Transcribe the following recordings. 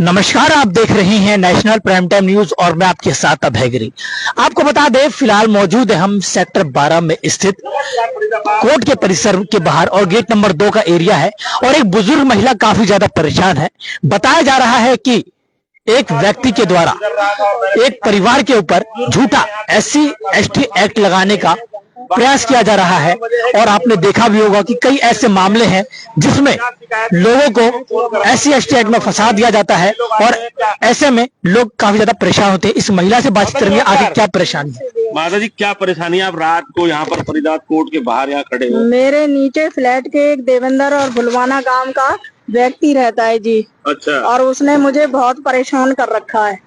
नमस्कार, आप देख रहे हैं नेशनल प्राइम टाइम न्यूज और मैं आपके साथ अभय गिरी। आपको बता दें, फिलहाल मौजूद है हम सेक्टर 12 में स्थित कोर्ट के परिसर के बाहर और गेट नंबर 2 का एरिया है और एक बुजुर्ग महिला काफी ज्यादा परेशान है। बताया जा रहा है कि एक व्यक्ति के द्वारा एक परिवार के ऊपर झूठा SC/ST एक्ट लगाने का प्रयास किया जा रहा है और आपने देखा भी होगा कि कई ऐसे मामले हैं जिसमें लोगों को SC/ST एक्ट में फंसा दिया जाता है और ऐसे में लोग काफी ज्यादा परेशान होते हैं। इस महिला से बातचीत करेंगे, आगे क्या परेशानी है। माता जी, क्या परेशानी है? आप रात को यहाँ पर फरीदाबाद कोर्ट के बाहर यहाँ खड़े हो? मेरे नीचे फ्लैट के एक देवेंद्र और भुलवाना गांव का व्यक्ति रहता है जी। अच्छा। और उसने मुझे बहुत परेशान कर रखा है।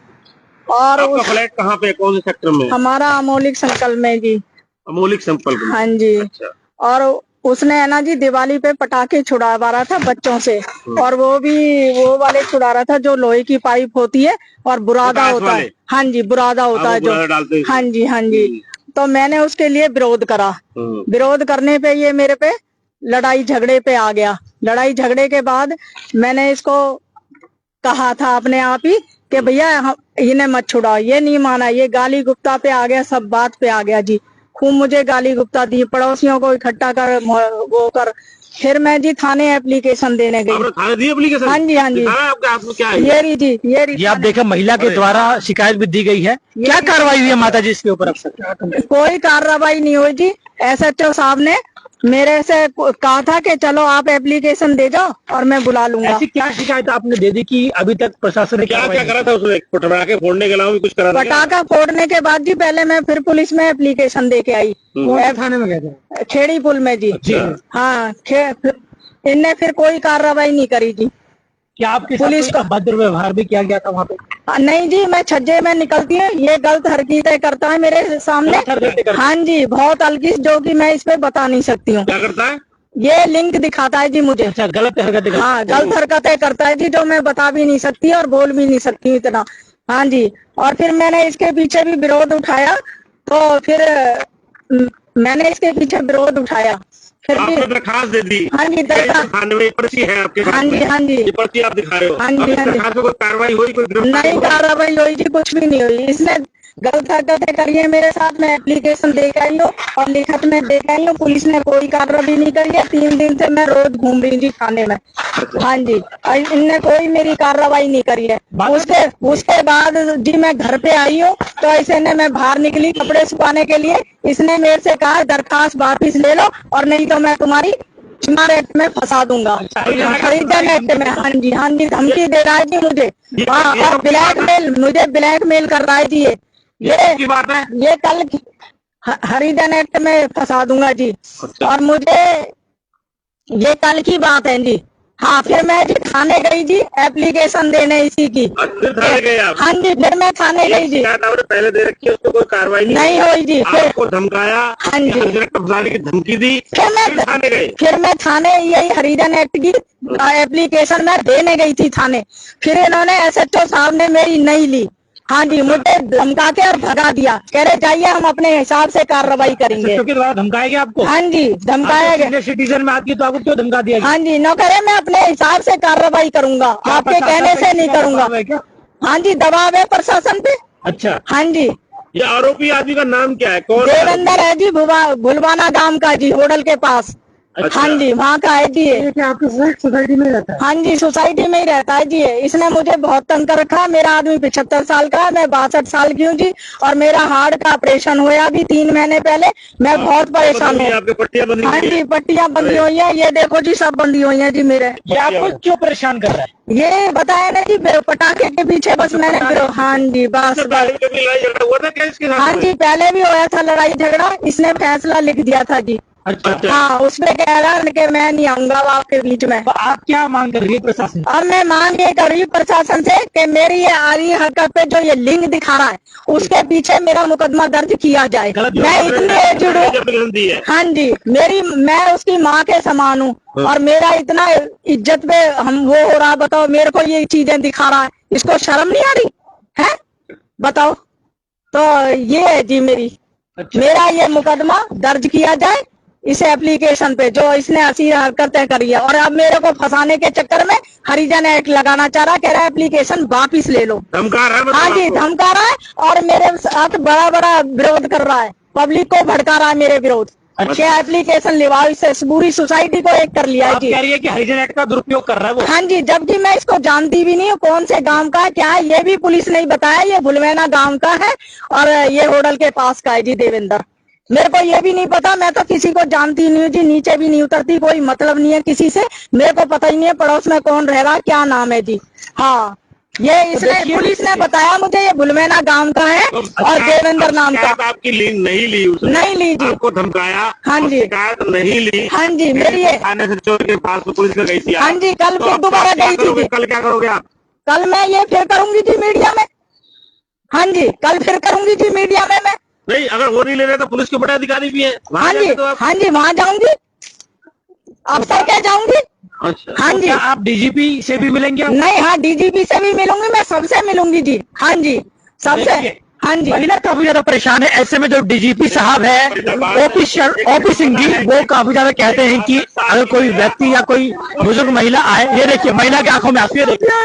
और आपका फ्लैट कहाँ पे, कौन से सेक्टर में? हमारा अमोलिक संकल्प में जी। अमोलिक संकल्प में? हाँ जी। अच्छा। और उसने है ना जी, दिवाली पे पटाखे छुड़ावा रहा था बच्चों से, और वो भी वो वाले छुड़ा रहा था जो लोहे की पाइप होती है और बुरादा होता है। हाँ जी, बुरादा होता है जो। हाँ जी, हाँ जी। तो मैंने उसके लिए विरोध करा। विरोध करने पे ये मेरे पे लड़ाई झगड़े पे आ गया। लड़ाई झगड़े के बाद मैंने इसको कहा था अपने आप ही कि भैया इन्हें मत छुड़ाओ। ये नहीं माना, ये गाली गुप्ता पे आ गया, सब बात पे आ गया जी। खूब मुझे गाली गुप्ता दी, पड़ोसियों को इकट्ठा कर वो कर। फिर मैं जी थाने एप्लीकेशन देने गई। थाने दी एप्लीकेशन? हाँ जी, हाँ जी। आपके हाथ में क्या है? ये रही जी, ये रही। आप देखा, महिला के द्वारा शिकायत भी दी गई है। क्या कार्रवाई हुई है माता जी इसके ऊपर? कोई कार्रवाई नहीं हुई जी। SHO साहब ने मेरे से कहा था कि चलो आप एप्लीकेशन दे जाओ और मैं बुला लूंगा। ऐसी क्या शिकायत आपने दे दी कि अभी तक प्रशासन ने क्या करा था? उसने पटाखे फोड़ने के अलावा भी कुछ करा था? पटाखा फोड़ने के बाद जी पहले मैं फिर पुलिस में एप्लीकेशन दे के आई। थाने में गए थे? खेड़ी पुल में जी। हाँ, इनने फिर कोई कार्रवाई नहीं करी जी। क्या आपके पुलिस का भद्र व्यवहार भी किया गया था वहाँ पे? नहीं जी, मैं छज्जे में निकलती हूँ, ये गलत हरकतें करता है मेरे सामने। हाँ जी, बहुत अलगिस, जो कि मैं इस पे बता नहीं सकती हूँ। क्या करता है? ये लिंक दिखाता है जी मुझे। अच्छा, गलत हरकतें? हाँ, गलत हरकतें करता है जी, जो मैं बता भी नहीं सकती और बोल भी नहीं सकती इतना। हाँ जी। और फिर मैंने इसके पीछे भी विरोध उठाया, तो फिर मैंने इसके पीछे विरोध उठाया। फिर भी दरखास्त दे दी? हाँ जी, थाने में पर्ची है आपके? हाँ जी, हाँ जी। ये पर्ची आप दिखा रहे हो? हाँ जी, हाँ जी। कोई कार्रवाई हुई? कोई नहीं कार्रवाई हुई जी, कुछ भी नहीं हुई। इसने गलत हरकतें करी है मेरे साथ। मैं एप्लीकेशन दे के आई हूँ और लिखत में दे के आई हूँ। पुलिस ने कोई कार्रवाई नहीं करी है। 3 दिन से मैं रोज घूम रही जी थाने में। हाँ जी, इनने कोई मेरी कार्रवाई नहीं करी है। उसके बाद जी मैं घर पे आई हूँ, तो ऐसे ने मैं बाहर निकली कपड़े सुखाने के लिए। इसने मेरे से कहा दरखास्त वापिस ले लो और नहीं तो मैं तुम्हारी एक्ट में फंसा दूंगा। खरीदन एक्ट में। हाँ जी, हाँ जी, धमकी दे रहा है जी मुझे। हाँ, और ब्लैकमेल कर रहा है जी। ये की बात है? ये कल हरिजन एक्ट में फंसा दूंगा जी। और मुझे ये कल की बात है जी। हाँ, फिर मैं जी थाने गई जी एप्लीकेशन देने इसी की। फिर थाने गए आप? हाँ जी, फिर मैं थाने गई जी। आपने पहले दे रखी है, उसको कोई कार्रवाई नहीं हुई जी। फिर आपको धमकाया? हाँ जी, फंसाने की धमकी दी? फिर मैं थाने यही हरिजन एक्ट की एप्लीकेशन में देने गई थी थाने। फिर इन्होंने SHO साहब ने मेरी नहीं ली। हाँ जी, मुझे धमका के और भगा दिया। कह रहे जाइए, हम अपने हिसाब से कार्रवाई करेंगे। SHO के द्वारा धमकाया गया आपको? हाँ जी, धमकाया गया। सिटीजन में आपकी, तो आपको क्यों धमका दिया? हाँ जी, न करे, मैं अपने हिसाब से कार्रवाई करूंगा, आपके कहने से नहीं करूंगा। हाँ जी, दबाव है प्रशासन पे। अच्छा। हाँ जी। ये आरोपी आदमी का नाम क्या है? कौन? देवेंद्र है जी, भुलवाना गांव का जी, होटल के पास। अच्छा। हाँ जी, वहाँ का है जी। आपके सोसाइटी में रहता है? हाँ जी, सोसाइटी में ही रहता है जी। इसने मुझे बहुत तंग कर रखा है। मेरा आदमी 75 साल का है, मैं 62 साल की हूँ जी। और मेरा हार्ट का ऑपरेशन हुआ अभी 3 महीने पहले। मैं बहुत परेशान हूँ। हाँ जी, पट्टियाँ बंधी हुई है, ये देखो जी, सब बंधी हुई है जी मेरे। ये आपको क्यों परेशान कर रहा है? ये बताया ना जी, पटाखे के पीछे बस मैंने। हाँ जी, बस। हाँ जी, पहले भी हुआ था लड़ाई झगड़ा। इसने फैसला लिख दिया था जी। अच्छा। हाँ, उसमें कह रहा है कि मैं नहीं आऊंगा आपके बीच में। तो आप क्या मांग कर रही है प्रशासन? अब मैं मांग ये कर रही हूँ प्रशासन से कि मेरी ये आ रही हरकत पे जो ये लिंक दिखा रहा है, उसके पीछे मेरा मुकदमा दर्ज किया जाए। मैं इतनी एजुड हूँ। हाँ जी, मैं उसकी माँ के समान हूँ और मेरा इतना इज्जत पे हम वो हो रहा। बताओ, मेरे को ये चीजें दिखा रहा है, इसको शर्म नहीं आ रही है? बताओ। तो ये है जी मेरी। मेरा ये मुकदमा दर्ज किया जाए इस एप्लीकेशन पे जो इसने ऐसी हरकतें करी है, और अब मेरे को फंसाने के चक्कर में हरिजन एक्ट लगाना चाह रहा, कह रहा है एप्लीकेशन वापिस ले लो। धमका रहा है? हाँ जी, धमका रहा है और मेरे साथ बड़ा बड़ा विरोध कर रहा है, पब्लिक को भड़का रहा है मेरे विरोध। अच्छा, एप्लीकेशन लिवाओ, इससे पूरी सोसाइटी को एक कर लिया है जी। कह रही है कि हरिजन एक्ट का दुरुपयोग कर रहा है वो। हाँ जी, जबकि मैं इसको जानती भी नहीं हूँ, कौन से गांव का है क्या है ये भी पुलिस ने बताया। ये भुलवेना गांव का है और ये होडल के पास का है जी, देवेंद्र। मेरे को ये भी नहीं पता, मैं तो किसी को जानती नहीं हूँ जी, नीचे भी नहीं उतरती, कोई मतलब नहीं है किसी से, मेरे को पता ही नहीं है पड़ोस में कौन रह रहा, क्या नाम है जी। हाँ, ये इसने पुलिस ने बताया मुझे, ये भुलवेना गांव का है और देवेंद्र नाम का। आपकी लिंक नहीं ली उसने? नहीं ली जी। आपको धमकाया? हाँ जी। शिकायत नहीं ली? हाँ जी, मेरी थाने से चोर के पास पुलिस में गई थी? हाँ जी, कल फिर दोबारा गई थी। कल क्या करोगे आप? कल मैं ये फिर करूंगी जी मीडिया में। हाँ जी, कल फिर करूंगी जी मीडिया में मैं। नहीं, अगर वो नहीं ले रहे तो पुलिस के बड़े अधिकारी भी है। हाँ जी, हाँ जी, वहाँ जाऊंगी, अफसर क्या जाऊंगी। अच्छा, हाँ जी। आप डीजीपी से भी मिलेंगे? नहीं, हाँ, डीजीपी से भी मिलूंगी, मैं सबसे मिलूंगी जी। हाँ जी, सबसे। हाँ जी, महिला काफी ज्यादा परेशान है। ऐसे में जो डीजीपी साहब है ओपी सिंह जी, वो काफी ज्यादा कहते हैं कि अगर कोई व्यक्ति या कोई बुजुर्ग महिला आए, ये देखिए महिला की आंखों में आंसू, ये देखिए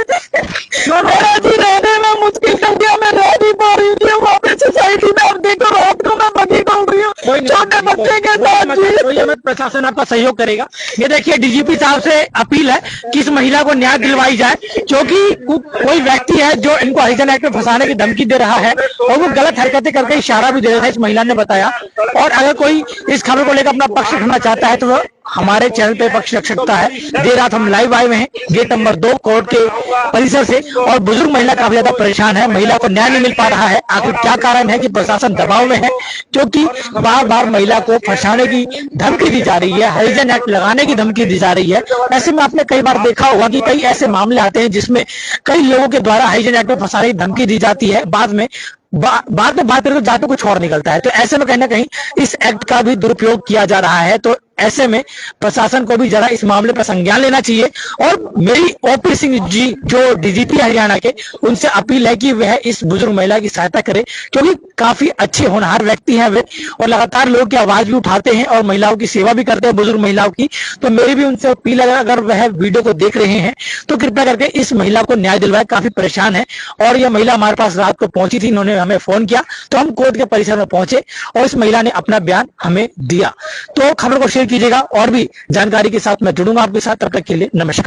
जी, रहने में मुश्किल कर दिया, मैं रह नहीं पा रही थी वापस सोसाइटी में। अब देखो रात को मैं बगी बोल रही हूँ छोटे बच्चे के साथ। प्रशासन आपका सहयोग करेगा। ये देखिए डीजीपी साहब से अपील है कि इस महिला को न्याय दिलवाई जाए, क्योंकि कोई व्यक्ति है जो इनको हरिजन एक्ट में फंसाने की धमकी दे रहा है और वो गलत हरकतें करके इशारा भी दे रहा है, इस महिला ने बताया। और अगर कोई इस खबर को लेकर अपना पक्ष रखना चाहता है तो वो हमारे चैनल पे पक्ष रख सकता है। देर रात हम लाइव आए हुए हैं गेट नंबर 2 कोर्ट के परिसर से, और बुजुर्ग महिला काफी ज्यादा परेशान है। महिला को न्याय नहीं मिल पा रहा है। आखिर क्या कारण है कि प्रशासन दबाव में है, क्योंकि बार बार महिला को फंसाने की धमकी दी जा रही है, हरिजन एक्ट लगाने की धमकी दी जा रही है। ऐसे में आपने कई बार देखा होगा कि कई ऐसे मामले आते हैं जिसमें कई लोगों के द्वारा हरिजन एक्ट में फंसाने की धमकी दी जाती है, बाद में बात करके जाते कुछ और निकलता है। तो ऐसे में कहीं ना कहीं इस एक्ट का भी दुरुपयोग किया जा रहा है। तो ऐसे में प्रशासन को भी जरा इस मामले पर संज्ञान लेना चाहिए। और मेरी ओपी सिंह जी जो डीजीपी हरियाणा के, उनसे अपील है कि वह इस बुजुर्ग महिला की सहायता करे, क्योंकि काफी अच्छे होनहार व्यक्ति हैं वे और लगातार लोगों की आवाज भी उठाते हैं और महिलाओं की सेवा भी करते हैं, बुजुर्ग महिलाओं की। तो मेरी भी उनसे अपील है, अगर वह वीडियो को देख रहे हैं तो कृपया करके इस महिला को न्याय दिलवाए, काफी परेशान है। और यह महिला हमारे पास रात को पहुंची थी, इन्होंने हमें फोन किया तो हम कोर्ट के परिसर में पहुंचे और इस महिला ने अपना बयान हमें दिया। तो खबर को शेयर कीजिएगा और भी जानकारी के साथ मैं जुड़ूंगा आपके साथ। तब तक के लिए नमस्कार।